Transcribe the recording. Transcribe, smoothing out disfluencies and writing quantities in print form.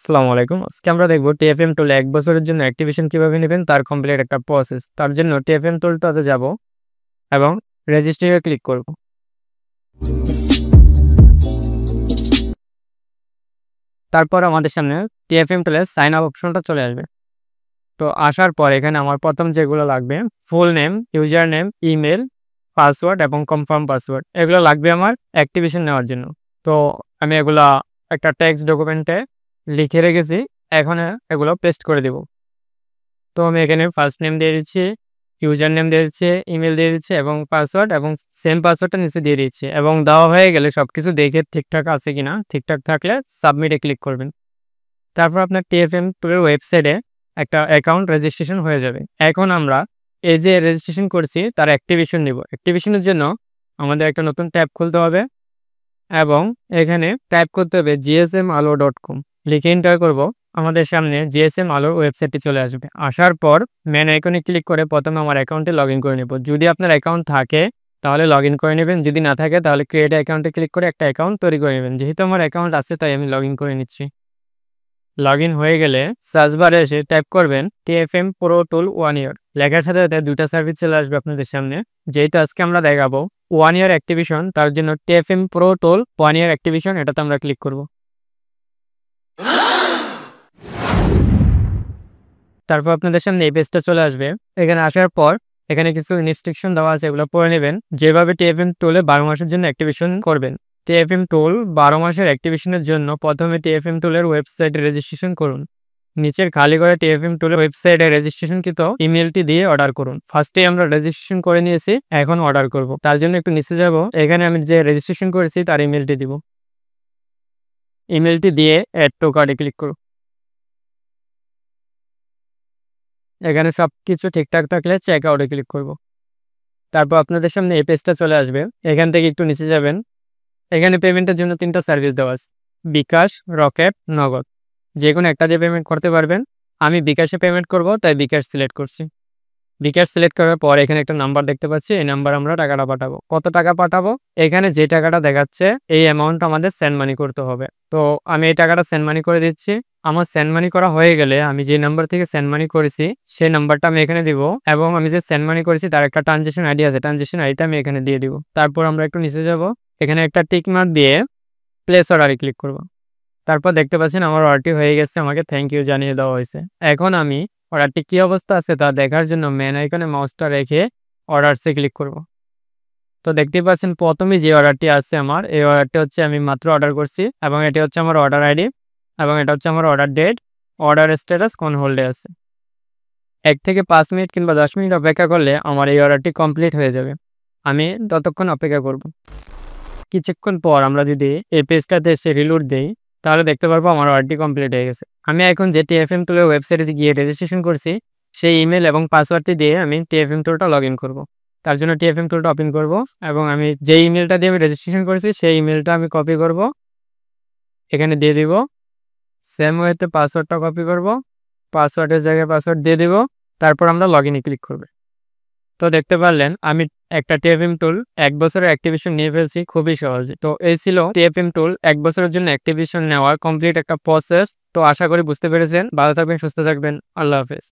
আসসালামু আলাইকুম। আজকে আমরা দেখব টিএফএম টুল ১ বছরের জন্য অ্যাক্টিভেশন কিভাবে নেবেন তার কমপ্লিট একটা প্রসেস। তার জন্য টিএফএম টুলটাতে যাব এবং রেজিস্ট্রি ক্লিক করব। তারপর আমাদের সামনে টিএফএম টুলের সাইন আপ অপশনটা চলে আসবে। তো আসার পর এখানে আমার প্রথম যেগুলো লাগবে full name, user name, email, password এবং কনফার্ম পাসওয়ার্ড। এগুলো লাগবে আমার অ্যাক্টিভেশন নেওয়ার জন্য। তো আমি এগুলা একটা টেক্সট ডকুমেন্টে লিখে রেখেছি। এখন এগুলো পেস্ট করে দেব। তো আমি এখানে ফার্স্ট নেম দিয়ে দিচ্ছি, ইউজার নেম দিয়ে দিচ্ছি, ইমেল দিয়ে দিচ্ছি এবং পাসওয়ার্ড এবং সেম পাসওয়ার্ডটা নিচে দিয়ে দিচ্ছি এবং দেওয়া হয়ে গেলে সবকিছু দেখে ঠিকঠাক আছে কিনা, ঠিকঠাক থাকলে সাবমিটে ক্লিক করবেন। তারপর আপনার টিএফএম টুলের ওয়েবসাইটে একটা অ্যাকাউন্ট রেজিস্ট্রেশন হয়ে যাবে। এখন আমরা এই যে রেজিস্ট্রেশন করছি তার অ্যাক্টিভেশন নিব। অ্যাক্টিভেশনের জন্য আমাদের একটা নতুন ট্যাব খুলতে হবে এবং এখানে টাইপ করতে হবে gsmalo.com লিখে এন্টার করব। আমাদের সামনে জিএসএম আলোর ওয়েবসাইটটি চলে আসবে। আসার পর মেন আইকনে ক্লিক করে প্রথমে আমার অ্যাকাউন্টে লগ ইন করে নেব। যদি আপনার অ্যাকাউন্ট থাকে তাহলে লগ ইন করে নেবেন, যদি না থাকে তাহলে ক্রিয়েট অ্যাকাউন্টে ক্লিক করে একটা অ্যাকাউন্ট তৈরি করে নেবেন। যেহেতু আমার অ্যাকাউন্ট আছে তাই আমি লগ ইন করে নিচ্ছি। লগ ইন হয়ে গেলে সার্চ বারে এসে টাইপ করবেন টিএফএম প্রো টুল 1 ইয়ার। লেখার সাথে সাথে দুইটা সার্ভিস চলে আসবে আপনাদের সামনে, যেহেতু আজকে আমরা দেখাবো 1 ইয়ার অ্যাক্টিভেশন, তার জন্য টিএফএম প্রো টুল 1 ইয়ার অ্যাক্টিভেশন এটাতে আমরা ক্লিক করব। তারপর আপনাদের সামনে এই পেজটা চলে আসবে। এখানে আসার পর এখানে কিছু ইনস্ট্রাকশন দেওয়া আছে, এগুলো পড়ে নেবেন। যেভাবে টিএফএম টুলে 12 মাসের জন্য অ্যাক্টিভেশন করবেন। টিএফএম টুল 12 মাসের অ্যাক্টিভেশনের জন্য প্রথমে টিএফএম টুলের ওয়েবসাইটে রেজিস্ট্রেশন করুন। নিচের খালি করে টিএফএম টুলের ওয়েবসাইটে রেজিস্ট্রেশনকৃত ইমেলটি দিয়ে অর্ডার করুন। ফার্স্টে আমরা রেজিস্ট্রেশন করে নিয়েছি, এখন অর্ডার করব। তার জন্য একটু নিচে যাব, এখানে আমি যে রেজিস্ট্রেশন করেছি তার ইমেলটি দিব। ইমেলটি দিয়ে অ্যাড টু কার্টে ক্লিক করব। এখানে সবকিছু ঠিকঠাক থাকলে চেক আউটে ক্লিক করব। তারপর আপনাদের সামনে এই পেজটা চলে আসবে। এখান থেকে একটু নিচে যাবেন, এখানে পেমেন্টের জন্য 3টা সার্ভিস দেওয়া আছে, বিকাশ, রকেট, নগদ। যে কোনো একটা দিয়ে পেমেন্ট করতে পারবেন। আমি বিকাশে পেমেন্ট করব তাই বিকাশ সিলেক্ট করছি। বিকাশ সিলেক্ট করার পর এখানে একটা নাম্বার দেখতে পাচ্ছি, এই নাম্বার আমরা টাকাটা পাঠাবো। কত টাকা পাঠাবো? এখানে যে টাকাটা দেখাচ্ছে এই অ্যামাউন্ট আমাদের সেন্ড মানি করতে হবে। তো আমি এই টাকাটা সেন্ড মানি করে দিচ্ছি। আমার সেন্ড মানি করা হয়ে গেলে আমি যে নাম্বার থেকে সেন্ড মানি করেছি সেই নাম্বারটা আমি এখানে দিব এবং আমি যে সেন্ড মানি করেছি তার একটা ট্রানজেকশন আইডি আছে, ট্রানজেকশন আইডিটা আমি এখানে দিয়ে দিব। তারপর আমরা একটু নিচে যাব, এখানে একটা টিক মার্ক দিয়ে প্লেস অর্ডারে ক্লিক করব। তারপর দেখতে পাচ্ছেন আমার অর্ডারটি হয়ে গেছে, আমাকে থ্যাংক ইউ জানিয়ে দেওয়া হয়েছে। এখন আমি অর্ডারটি কী অবস্থা আছে তা দেখার জন্য মেন আইকনে মাউসটা রেখে অর্ডারসে ক্লিক করব। তো দেখতেই পাচ্ছেন প্রথমে যে অর্ডারটি আসছে আমার, এই অর্ডারটি হচ্ছে আমি মাত্র অর্ডার করছি এবং এটি হচ্ছে আমার অর্ডার আইডি এবং এটা হচ্ছে আমার অর্ডার ডেট। অর্ডার স্ট্যাটাস কোন হোল্ডে আছে। 1 থেকে 5 মিনিট কিংবা 10 মিনিট অপেক্ষা করলে আমার এই অর্ডারটি কমপ্লিট হয়ে যাবে। আমি ততক্ষণ অপেক্ষা করব। কিছুক্ষণ পর আমরা যদি এই পেজটাতে এসে রিলোড দেই তাহলে দেখতে পারবো আমার অর্ডারটি কমপ্লিট হয়ে গেছে। আমি এখন যে টিএফএম টুলের ওয়েবসাইটে গিয়ে রেজিস্ট্রেশন করছি সেই ইমেল এবং পাসওয়ার্ডটি দিয়ে আমি টিএফএম টুলটা লগ ইন করবো। তার জন্য টিএফএম টুলটা ওপেন করব এবং আমি যে ইমেলটা দিয়ে আমি রেজিস্ট্রেশন করেছি সেই ইমেলটা আমি কপি করব, এখানে দিয়ে দিব। সেম ওয়েতে পাসওয়ার্ডটা কপি করব, পাসওয়ার্ডের জায়গায় পাসওয়ার্ড দিয়ে দিব। তারপর আমরা লগ ইনে ক্লিক করব। তো দেখতে পারলেন আমি একটা টিএফএম টুল 1 বছরের অ্যাক্টিভেশন নিয়ে ফেলছি খুবই সহজে। তো এই ছিল টিএফএম টুল 1 বছরের জন্য অ্যাক্টিভেশন নেওয়ার কমপ্লিট একটা প্রসেস। তো আশা করি বুঝতে পেরেছেন। ভালো থাকবেন, সুস্থ থাকবেন। আল্লাহ হাফেজ।